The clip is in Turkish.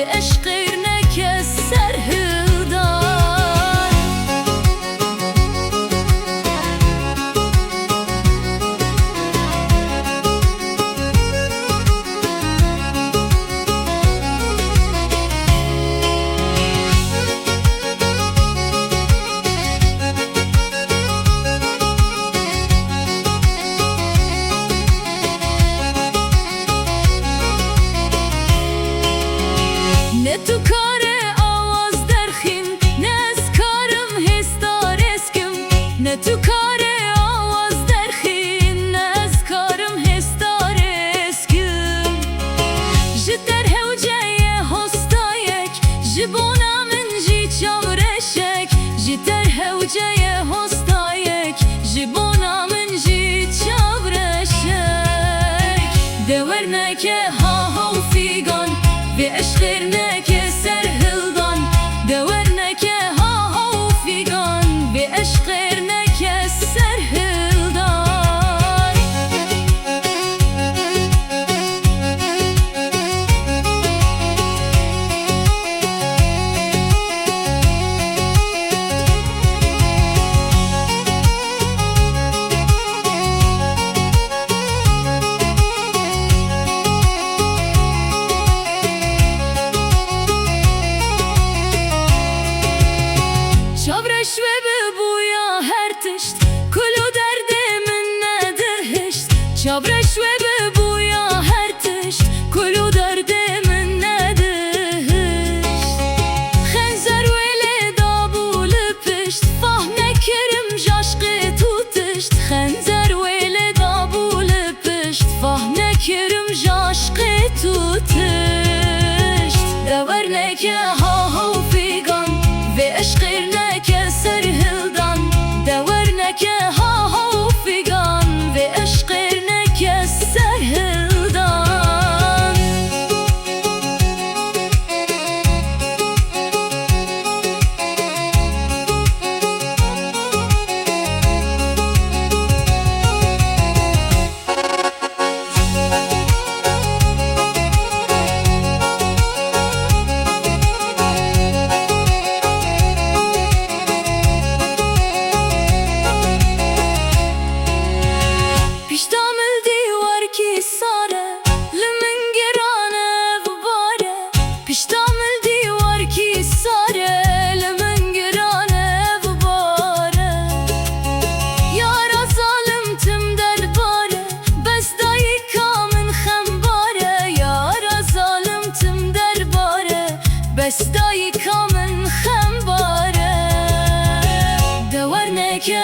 ve eşqirne keser hildar. Ne tu kare avaz derxin, ne ez karım hestar eskim. Ne tu kare avaz derxin, ne ez karım hestar eskim. Ji derhewceye hostayek, ji bona min jî çavreşek. Ji derhewceye hostayek, ji bona min jî çavreşek. Deverneke ha haw figan ve eşqirne keser hildan. Deverneke ha haw figan ve eşqirne keser hildan. Çavreş ve buya her tişt, kulu derdimin nedir hişt. Çavreş ve buya her tişt, kulu derdimin nedir hişt. Xenzer vele dabulu pişt, fahne kerim jaşqı tutişt. Xenzer vele dabulu pişt, fahne kerim jaşqı tutişt. Deverneke ha haw figan ve eşqirne keser hildan. Deverneke ha haw figan ve eşqirne keser hildan. Piştamil divar ki sare, limin girane vubare. Piştamil divar ki sare, limin girane vubare. Yara zalim tim derbare, bestayı kamin xembare. Yara zalim tim derbare, bestayı kamin xembare. Deverneke